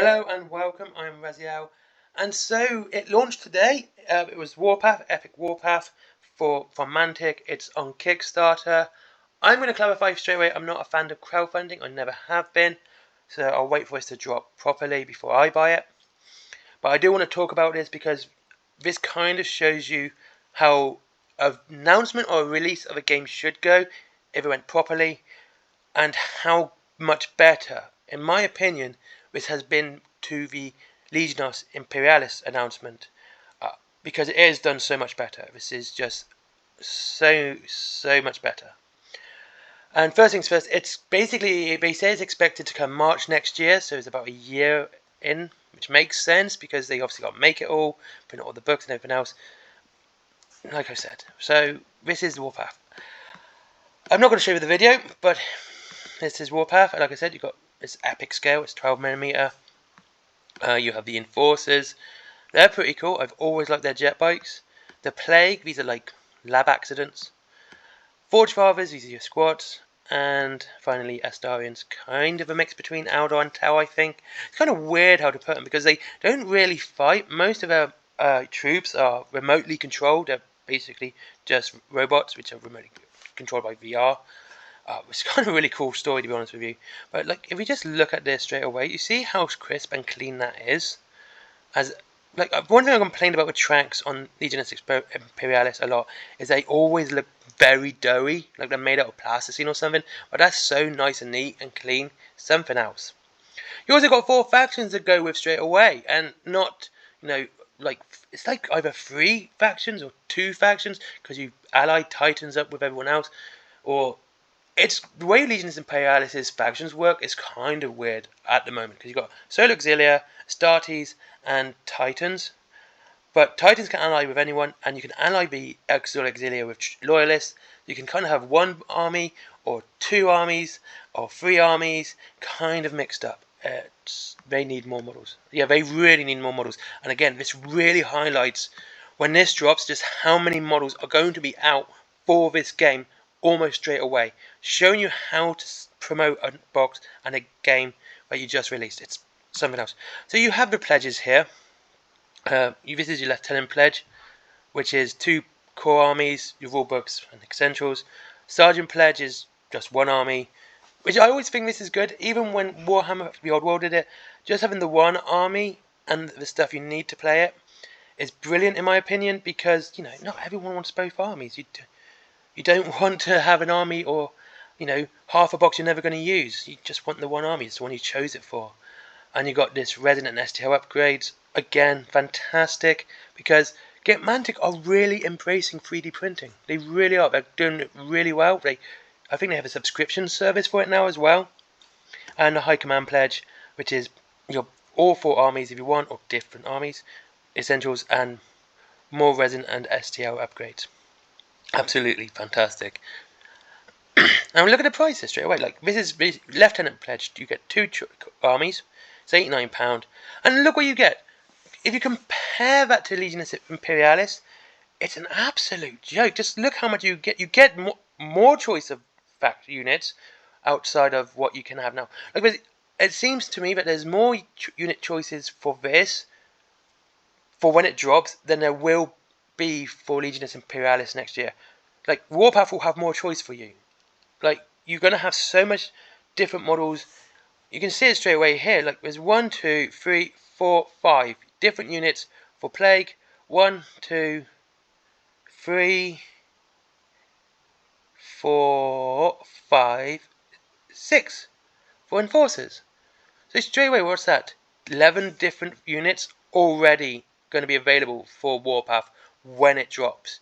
Hello and welcome, I'm Raziel. And so it launched today. It was Warpath, Epic Warpath from MANTIC. It's on Kickstarter. I'm going to clarify straight away, I'm not a fan of crowdfunding. I never have been. So I'll wait for this to drop properly before I buy it. But I do want to talk about this because this kind of shows you how an announcement or a release of a game should go if it went properly, and how much better, in my opinion, this has been to the Legionis Imperialis announcement, because it is done so much better. This is just so much better. And first things first, it's basically, they say it's expected to come March next year, so it's about a year in, which makes sense because they obviously got to make it all, print all the books and everything else. Like I said, so this is the Warpath. I'm not going to show you the video, but this is Warpath, and like I said, you've got this epic scale, it's 12mm. You have the Enforcers, they're pretty cool. I've always liked their jet bikes. The Plague, these are like lab accidents. Forge Fathers, these are your squads. And finally, Astarians, kind of a mix between Aldor and Tau, I think. It's kind of weird how to put them because they don't really fight. Most of our troops are remotely controlled. They're basically just robots which are remotely controlled by VR. It's kind of a really cool story, to be honest with you. But like, if we just look at this straight away, you see how crisp and clean that is. As like, one thing I complained about with tracks on Legionis Imperialis a lot is they always look very doughy, like they're made out of plasticine or something. But that's so nice and neat and clean. Something else. You also got 4 factions to go with straight away, and not, like, it's like either 3 factions or 2 factions because you allied Titans up with everyone else, or it's the way Legionis Imperialis' factions work is kind of weird at the moment because you've got Solo Auxilia, Astartes, and Titans. But Titans can ally with anyone, and you can ally the Solo Auxilia with Loyalists. You can kind of have 1 army, or 2 armies, or 3 armies, kind of mixed up. They need more models. Yeah, they really need more models. And again, this really highlights, when this drops, just how many models are going to be out for this game almost straight away, showing you how to promote a box and a game that you just released. It's something else. So you have the pledges here. This is your Lieutenant Pledge, which is 2 core armies, your rule books and essentials. Sergeant Pledge is just 1 army, which I always think this is good, even when Warhammer the Old World did it. Just having the 1 army and the stuff you need to play it is brilliant in my opinion, because not everyone wants both armies. You don't want to have an army or, half a box you're never going to use. You just want the 1 army. It's the one you chose it for. And you got this Resident and STO upgrades. Again, fantastic. Because MANTIC are really embracing 3D printing. They really are. They're doing it really well. I think they have a subscription service for it now as well. And the High Command Pledge, which is your all 4 armies if you want, or different armies, essentials, and more Resin and STO upgrades. Absolutely fantastic. Now look at the prices straight away. Like, this is Lieutenant Pledge. You get 2 armies. It's £89, and look what you get. If you compare that to Legionis Imperialis, it's an absolute joke. Just look how much you get. You get more choice of fact units outside of what you can have now. Like, it seems to me that there's more unit choices for this, for when it drops, than there will be for Legionis Imperialis next year. Like, Warpath will have more choice for you. Like, you're going to have so much different models. You can see it straight away here. Like, there's 1, 2, 3, 4, 5 different units for Plague. 1, 2, 3, 4, 5, 6 for Enforcers. So straight away, what's that? 11 different units already going to be available for Warpath when it drops.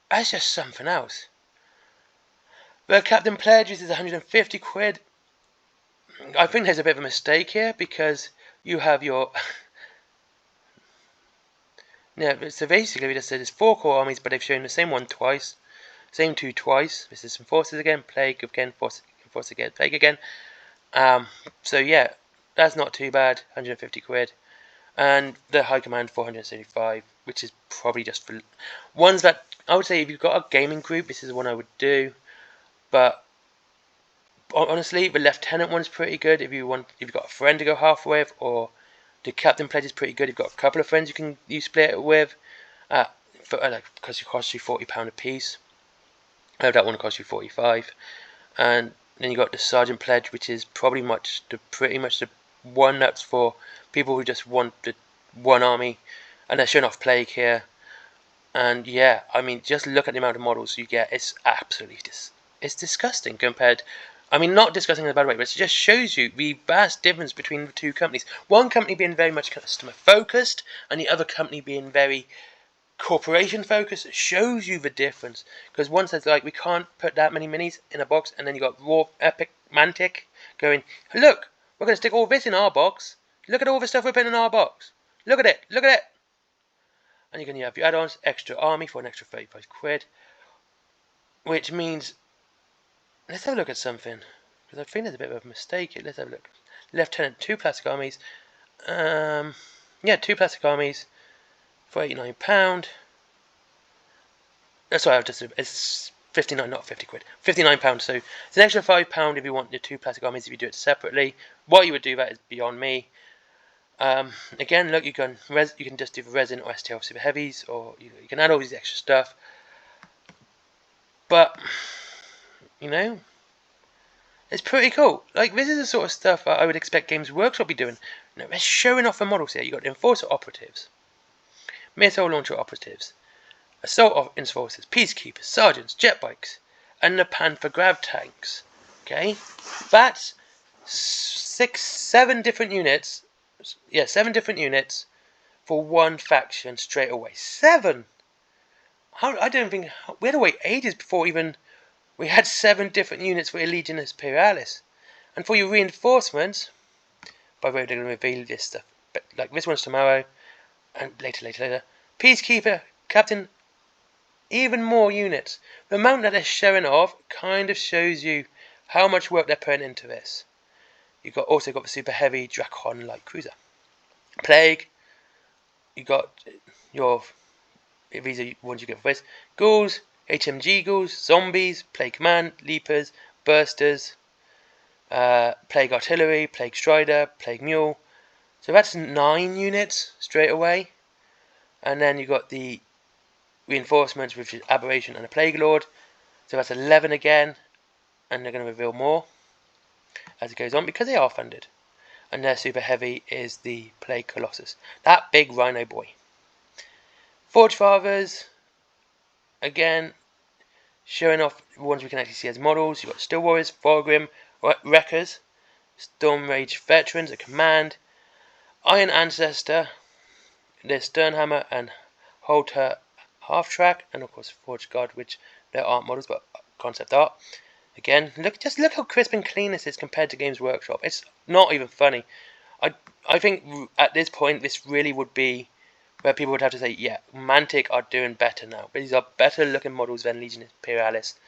That's just something else. The Captain Pledges is 150 quid. I think there's a bit of a mistake here because you have your yeah, so basically we just said there's 4 core armies, but they've shown the same one twice, same 2 twice. This is some Forces again, Plague again, Force again, Plague again. So yeah, that's not too bad. 150 quid, and the High Command 475, which is probably just for ones that I would say if you've got a gaming group, this is the one I would do. But honestly, the Lieutenant one's pretty good if you've got a friend to go halfway with, or the Captain pledge is pretty good if you've got a couple of friends you split it with. Because it costs you £40 a piece. That one costs you 45, and then you got the Sergeant pledge, which is pretty much the one that's for people who just want the one army, and they're showing off Plague here. And yeah, I mean, just look at the amount of models you get. It's absolutely it's disgusting compared. I mean, not disgusting in a bad way, but it just shows you the vast difference between the two companies. One company being very much customer focused, and the other company being very corporation focused. It shows you the difference, because one says like, we can't put that many minis in a box, and then you got raw epic MANTIC going, look, we're going to stick all this in our box. Look at all the stuff we're putting in our box. Look at it. Look at it. And you're going to have your add-ons, extra army for an extra 35 quid. Which means, let's have a look at something, because I think there's a bit of a mistake here. Let's have a look. Lieutenant, 2 plastic armies. Yeah, 2 plastic armies for £89. That's why it's 59, not 50 quid. £59. So it's an extra £5 if you want the 2 plastic armies if you do it separately. Why you would do that is beyond me. Again, look, you can just do the resin or STL super heavies, or you can add all these extra stuff. But you know, it's pretty cool. Like, this is the sort of stuff I would expect Games Workshop be doing. You know, they're showing off the models here. You got the Enforcer operatives, missile launcher operatives, assault enforcers, peacekeepers, sergeants, jet bikes, and the Panther grav tanks. Okay, that's 7 different units. Yeah, 7 different units for one faction straight away. 7. I don't think we had to wait ages before even we had 7 different units for Legion Imperialis. And for your reinforcements, by the way, they're going to reveal this stuff, but like this one's tomorrow, and later. Peacekeeper, Captain, even more units. The amount that they're showing off kind of shows you how much work they're putting into this. You've also got the super heavy Drakon light cruiser. Plague, you got these are ones you get for this. Ghouls, HMG ghouls, zombies, Plague Command, Leapers, Bursters, Plague Artillery, Plague Strider, Plague Mule. So that's 9 units straight away. And then you got the reinforcements, which is Aberration and a Plague Lord. So that's 11 again. And they're going to reveal more as it goes on, because they are funded. And their super heavy is the Plague Colossus. That big rhino boy. Forge Fathers, again, showing off the ones we can actually see as models. You've got Still Warriors, Thorgrim, Wreckers, Storm Rage Veterans, a Command, Iron Ancestor, the Sternhammer and Holter Half Track, and of course Forge Guard, which there aren't models but concept art. Again, look how crisp and clean this is compared to Games Workshop. It's not even funny. I think at this point this really would be where people would have to say, yeah, MANTIC are doing better now. These are better looking models than Legion Imperialis.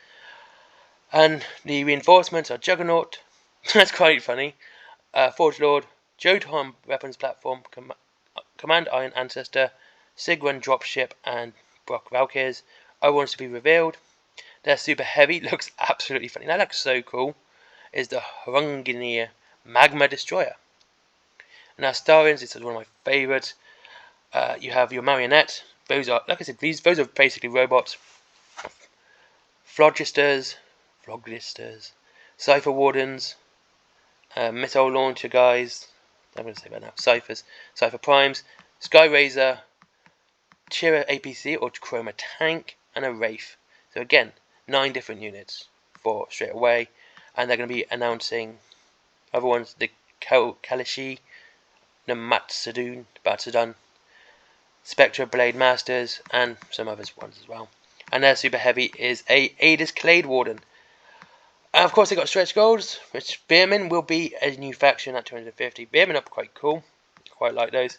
And the reinforcements are Juggernaut, that's quite funny, Forge Lord, Jotun Weapons Platform, Command Iron Ancestor, Sigrun Dropship, and Brock Valkyrs. I want to be revealed. Their super heavy looks absolutely funny. That looks so cool. Is the Hrungnir Magma Destroyer. Now Starians, this is one of my favourites. You have your Marionette. Those are, like I said, those are basically robots. Phlogisters, Cypher Wardens, Missile Launcher guys. I'm going to say that now. Cypher Primes, Sky Razor, Chira APC or Chroma Tank, and a Wraith. So again, 9 different units for straight away, and they're going to be announcing other ones: the Kalashi, the Matsudan, Spectre Blade Masters, and some other ones as well. And their super heavy is a Aedis Clade Warden. And of course they got stretch goals, which Beermen will be a new faction at 250. Beermen are quite cool. Quite like those.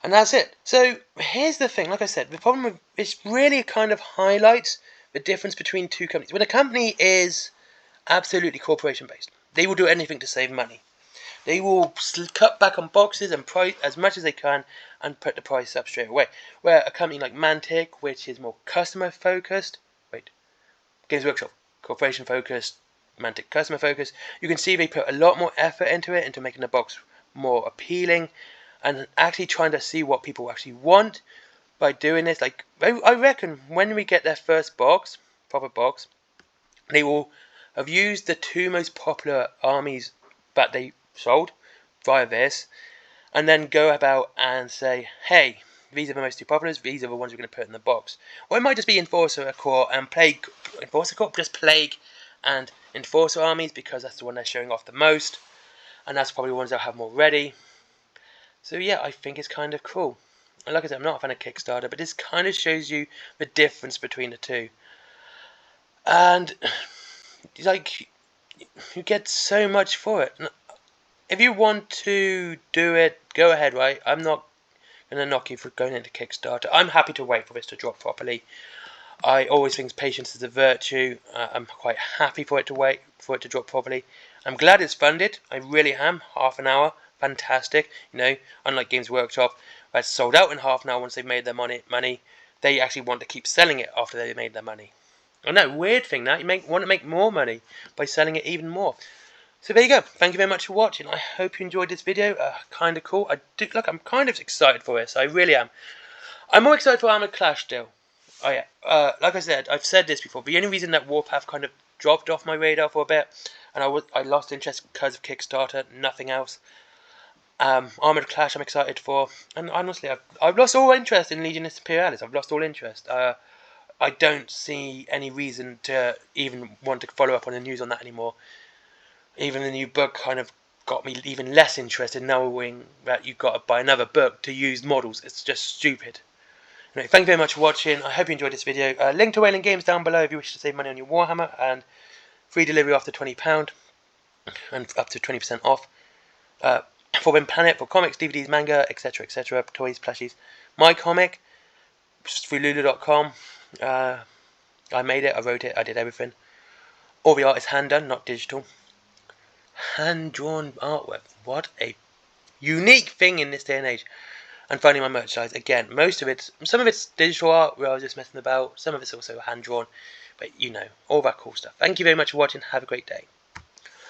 And that's it. So here's the thing, like I said, the problem with it really kind of highlights the difference between two companies. When a company is absolutely corporation based, they will do anything to save money. They will cut back on boxes and price as much as they can and put the price up straight away. Where a company like MANTIC, which is more customer focused, Games Workshop, corporation focused, MANTIC customer focus, you can see they put a lot more effort into it, into making the box more appealing, and actually trying to see what people actually want by doing this. Like, I reckon when we get their first box, proper box, they will have used the 2 most popular armies that they sold via this, and then go about and say, hey, these are the most 2 populars, these are the ones we're going to put in the box. Or it might just be Enforcer Corps and Plague, Enforcer Corps, just Plague and Enforcer armies, because that's the one they're showing off the most, and that's probably the ones they'll have more ready. So yeah, I think it's kind of cool. And like I said, I'm not a fan of Kickstarter, but this kind of shows you the difference between the two. And like, you get so much for it. If you want to do it, go ahead, right? I'm not going to knock you for going into Kickstarter. I'm happy to wait for this to drop properly. I always think patience is a virtue. I'm quite happy for it to wait, for it to drop properly. I'm glad it's funded. I really am. Half an hour. Fantastic. You know, unlike Games Workshop, that's sold out in half an hour once they've made their money. They actually want to keep selling it after they've made their money. And that weird thing that you want to make more money by selling it even more. So there you go. Thank you very much for watching. I hope you enjoyed this video. Kind of cool. I'm kind of excited for this. I really am. I'm more excited for Armored Clash still. Oh yeah. Like I said, I've said this before. The only reason that Warpath kind of dropped off my radar for a bit, and I lost interest because of Kickstarter, nothing else. Armored Clash I'm excited for, and honestly, I've lost all interest in Legionis Imperialis. I've lost all interest. I don't see any reason to even want to follow up on the news on that anymore. Even the new book kind of got me even less interested, knowing that you've got to buy another book to use models. It's just stupid. Anyway, thank you very much for watching. I hope you enjoyed this video. Link to Whaling Games down below if you wish to save money on your Warhammer, and free delivery after £20 and up to 20% off. For Win Planet, for comics, DVDs, manga, etc., toys, plushies. My comic, through lulu.com. I made it, I wrote it, I did everything. All the art is hand done, not digital. Hand-drawn artwork. What a unique thing in this day and age. And finally, my merchandise. Again, some of it's digital art where I was just messing about. Some of it's also hand-drawn. But, you know, all that cool stuff. Thank you very much for watching. Have a great day.